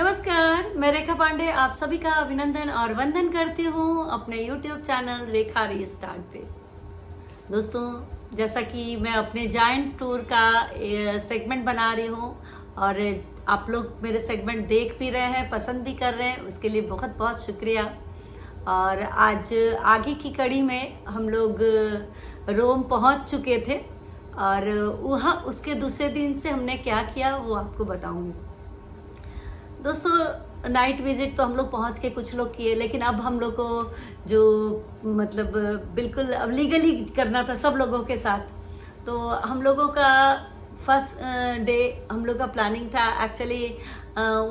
नमस्कार, मैं रेखा पांडे आप सभी का अभिनंदन और वंदन करती हूँ अपने YouTube चैनल रेखा रीस्टार्ट पे। दोस्तों, जैसा कि मैं अपने जायंट टूर का सेगमेंट बना रही हूँ और आप लोग मेरे सेगमेंट देख भी रहे हैं, पसंद भी कर रहे हैं, उसके लिए बहुत बहुत शुक्रिया। और आज आगे की कड़ी में हम लोग रोम पहुँच चुके थे और वहाँ उसके दूसरे दिन से हमने क्या किया वो आपको बताऊँगी। दोस्तों, नाइट विजिट तो हम लोग पहुंच के कुछ लोग किए, लेकिन अब हम लोग को जो मतलब बिल्कुल अब लीगली करना था सब लोगों के साथ। तो हम लोगों का फर्स्ट डे हम लोग का प्लानिंग था एक्चुअली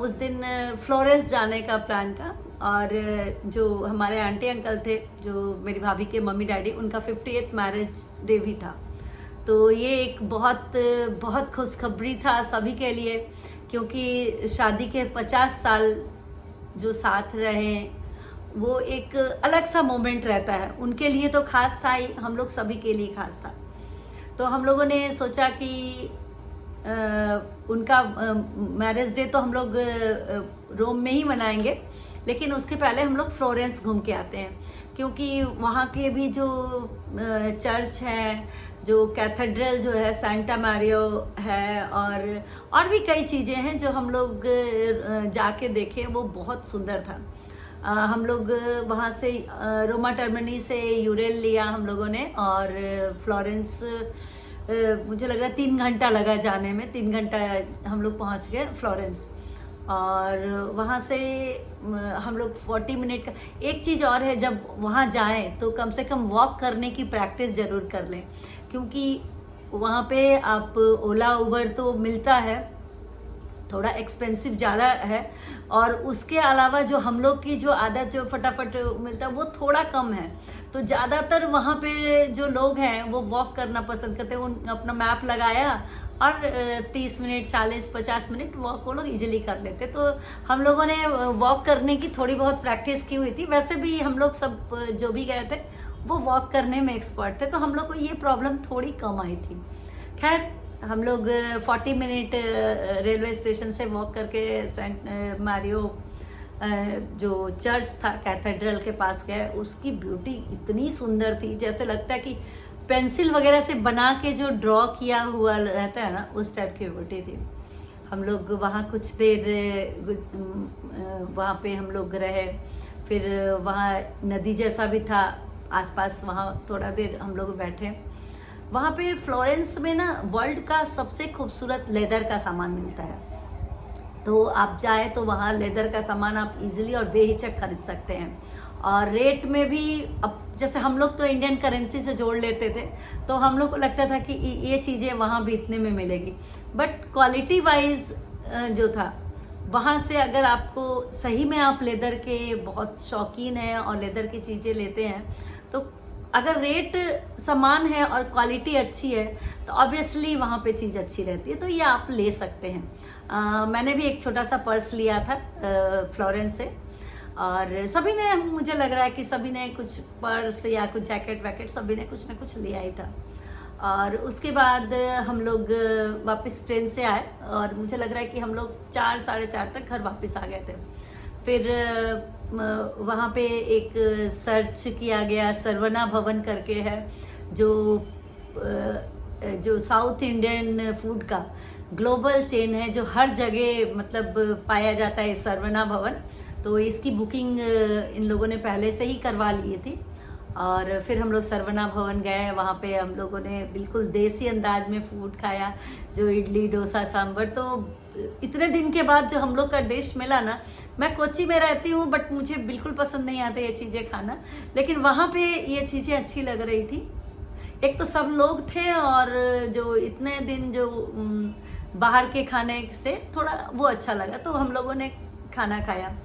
उस दिन फ्लोरेंस जाने का प्लान था। और जो हमारे आंटी अंकल थे, जो मेरी भाभी के मम्मी डैडी, उनका 50th मैरिज डे भी था। तो ये एक बहुत बहुत खुशखबरी था सभी के लिए, क्योंकि शादी के 50 साल जो साथ रहे वो एक अलग सा मोमेंट रहता है। उनके लिए तो खास था ही, हम लोग सभी के लिए खास था। तो हम लोगों ने सोचा कि उनका मैरिज डे तो हम लोग रोम में ही मनाएंगे, लेकिन उसके पहले हम लोग फ्लोरेंस घूम के आते हैं, क्योंकि वहाँ के भी जो चर्च है, जो कैथेड्रल जो है सेंटा मैरियो है, और भी कई चीज़ें हैं जो हम लोग जाके देखे, वो बहुत सुंदर था। हम लोग वहाँ से रोमा टर्मिनी से यूरेल लिया हम लोगों ने, और फ्लोरेंस मुझे लग रहा है 3 घंटा लगा जाने में। 3 घंटा हम लोग पहुँच गए फ्लोरेंस, और वहाँ से हम लोग 40 मिनट का। एक चीज़ और है, जब वहाँ जाएं तो कम से कम वॉक करने की प्रैक्टिस ज़रूर कर लें, क्योंकि वहाँ पे आप ओला उबर तो मिलता है, थोड़ा एक्सपेंसिव ज़्यादा है, और उसके अलावा जो हम लोग की जो आदत जो फटाफट मिलता है वो थोड़ा कम है। तो ज़्यादातर वहाँ पे जो लोग हैं वो वॉक करना पसंद करते हैं। उन अपना मैप लगाया और 30 मिनट 40-50 मिनट वॉक वो लोग इजीली कर लेते। तो हम लोगों ने वॉक करने की थोड़ी बहुत प्रैक्टिस की हुई थी। वैसे भी हम लोग सब जो भी गए थे वो वॉक करने में एक्सपर्ट थे, तो हम लोग को ये प्रॉब्लम थोड़ी कम आई थी। खैर, हम लोग 40 मिनट रेलवे स्टेशन से वॉक करके सेंट मैरियो जो चर्च था कैथेड्रल के पास गए। उसकी ब्यूटी इतनी सुंदर थी, जैसे लगता है कि पेंसिल वगैरह से बना के जो ड्रॉ किया हुआ रहता है ना, उस टाइप की ब्यूटी थी। हम लोग वहाँ कुछ देर वहाँ पे हम लोग रहे, फिर वहाँ नदी जैसा भी था आसपास, वहाँ थोड़ा देर हम लोग बैठे। वहाँ पे फ्लोरेंस में ना वर्ल्ड का सबसे खूबसूरत लेदर का सामान मिलता है, तो आप जाए तो वहाँ लेदर का सामान आप इजीली और बेहिचक खरीद सकते हैं। और रेट में भी, अब जैसे हम लोग तो इंडियन करेंसी से जोड़ लेते थे, तो हम लोग को लगता था कि ये चीज़ें वहाँ भी इतने में मिलेगी, बट क्वालिटी वाइज जो था वहाँ से, अगर आपको सही में आप लेदर के बहुत शौकीन हैं और लेदर की चीज़ें लेते हैं, तो अगर रेट समान है और क्वालिटी अच्छी है तो ऑब्वियसली वहाँ पे चीज़ अच्छी रहती है, तो ये आप ले सकते हैं। मैंने भी एक छोटा सा पर्स लिया था फ्लोरेंस से, और सभी ने, मुझे लग रहा है कि सभी ने कुछ पर्स या कुछ जैकेट वैकेट सभी ने कुछ ना कुछ लिया ही था। और उसके बाद हम लोग वापस ट्रेन से आए, और मुझे लग रहा है कि हम लोग 4 साढ़े 4 तक घर वापस आ गए थे। फिर वहाँ पे एक सर्च किया गया, सरवना भवन करके है, जो साउथ इंडियन फूड का ग्लोबल चेन है, जो हर जगह मतलब पाया जाता है सरवना भवन। तो इसकी बुकिंग इन लोगों ने पहले से ही करवा ली थी, और फिर हम लोग सरवना भवन गए। वहाँ पे हम लोगों ने बिल्कुल देसी अंदाज में फूड खाया, जो इडली डोसा सांभर। तो इतने दिन के बाद जो हम लोग का डिश मिला ना, मैं कोच्चि में रहती हूँ बट मुझे बिल्कुल पसंद नहीं आता ये चीज़ें खाना, लेकिन वहाँ पे ये चीज़ें अच्छी लग रही थी। एक तो सब लोग थे, और जो इतने दिन जो बाहर के खाने से थोड़ा वो अच्छा लगा, तो हम लोगों ने खाना खाया।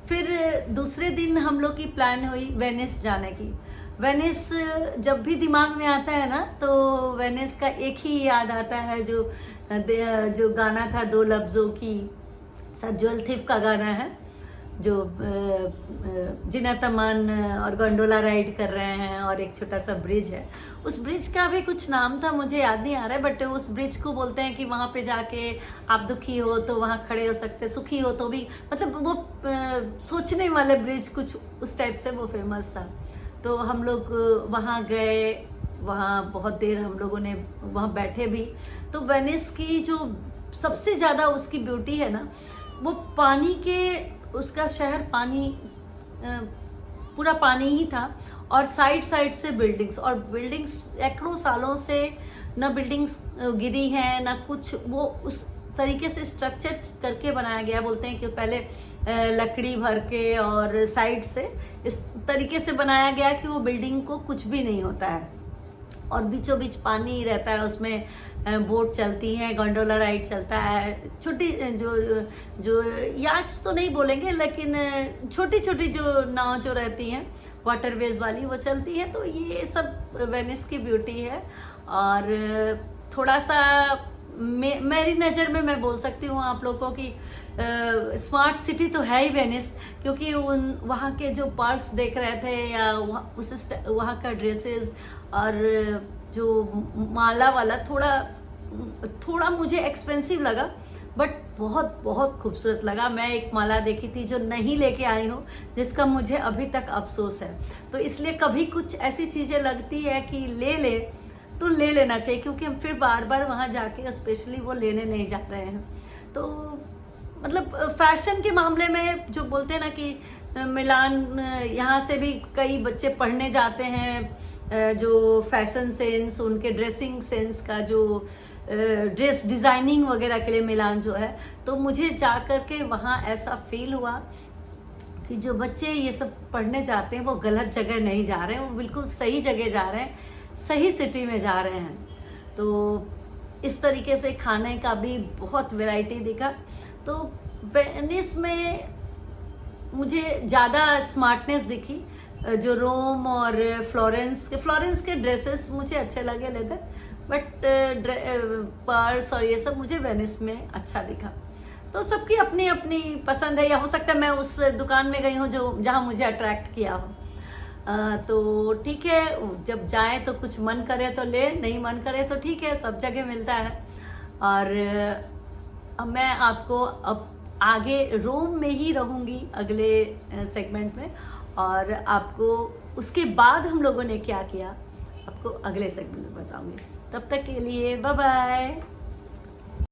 फिर दूसरे दिन हम लोग की प्लान हुई वेनिस जाने की। वेनिस जब भी दिमाग में आता है ना, तो वेनिस का एक ही याद आता है, जो गाना था 2 लफ्ज़ों की, सज्जल थिफ का गाना है। जो जिनातमान और गोंडोला राइड कर रहे हैं, और एक छोटा सा ब्रिज है। उस ब्रिज का भी कुछ नाम था, मुझे याद नहीं आ रहा है, बट उस ब्रिज को बोलते हैं कि वहाँ पे जाके आप दुखी हो तो वहाँ खड़े हो सकते, सुखी हो तो भी, मतलब वो सोचने वाले ब्रिज कुछ उस टाइप से वो फेमस था। तो हम लोग वहाँ गए, वहाँ बहुत देर हम लोगों ने वहाँ बैठे भी। तो वेनिस की जो सबसे ज़्यादा उसकी ब्यूटी है ना, वो पानी के, उसका शहर पानी, पूरा पानी ही था, और साइड साइड से बिल्डिंग्स, और बिल्डिंग्स सैकड़ों सालों से ना बिल्डिंग्स गिरी हैं ना कुछ, वो उस तरीके से स्ट्रक्चर करके बनाया गया। बोलते हैं कि पहले लकड़ी भर के और साइड से इस तरीके से बनाया गया कि वो बिल्डिंग को कुछ भी नहीं होता है, और बीचों बीच पानी रहता है, उसमें बोट चलती है, गोंडोला राइड चलता है, छोटी जो याट्स तो नहीं बोलेंगे, लेकिन छोटी छोटी जो नाव जो रहती हैं वाटरवेज वाली, वो चलती है। तो ये सब वेनिस की ब्यूटी है। और थोड़ा सा मेरी नज़र में मैं बोल सकती हूँ आप लोगों की स्मार्ट सिटी तो है ही वेनिस, क्योंकि वहाँ के जो पर्स देख रहे थे, या वहाँ का ड्रेसेस, और जो माला वाला थोड़ा मुझे एक्सपेंसिव लगा, बट बहुत बहुत खूबसूरत लगा। मैं एक माला देखी थी जो नहीं लेके आई हूँ, जिसका मुझे अभी तक अफसोस है। तो इसलिए कभी कुछ ऐसी चीज़ें लगती है कि ले तो ले लेना चाहिए, क्योंकि हम फिर बार बार वहाँ जाके स्पेशली वो लेने नहीं जा रहे हैं। तो मतलब फैशन के मामले में जो बोलते हैं ना कि मिलान, यहाँ से भी कई बच्चे पढ़ने जाते हैं, जो फैशन सेंस, उनके ड्रेसिंग सेंस का, जो ड्रेस डिज़ाइनिंग वगैरह के लिए मिलान जो है। तो मुझे जा कर के वहाँ ऐसा फील हुआ कि जो बच्चे ये सब पढ़ने जाते हैं वो गलत जगह नहीं जा रहे हैं, वो बिल्कुल सही जगह जा रहे हैं, सही सिटी में जा रहे हैं। तो इस तरीके से खाने का भी बहुत वैरायटी दिखा। तो वेनिस में मुझे ज़्यादा स्मार्टनेस दिखी, जो रोम और फ्लोरेंस के ड्रेसेस मुझे अच्छे लगे लेदर, बट पर्स और ये सब मुझे वेनिस में अच्छा दिखा। तो सबकी अपनी अपनी पसंद है, या हो सकता है मैं उस दुकान में गई हूँ जहाँ मुझे अट्रैक्ट किया हो। तो ठीक है, जब जाए तो कुछ मन करे तो ले, नहीं मन करे तो ठीक है, सब जगह मिलता है। और मैं आपको अब आगे रोम में ही रहूँगी अगले सेगमेंट में, और आपको उसके बाद हम लोगों ने क्या किया आपको अगले सेगमेंट में बताऊँगी। तब तक के लिए बाय बाय।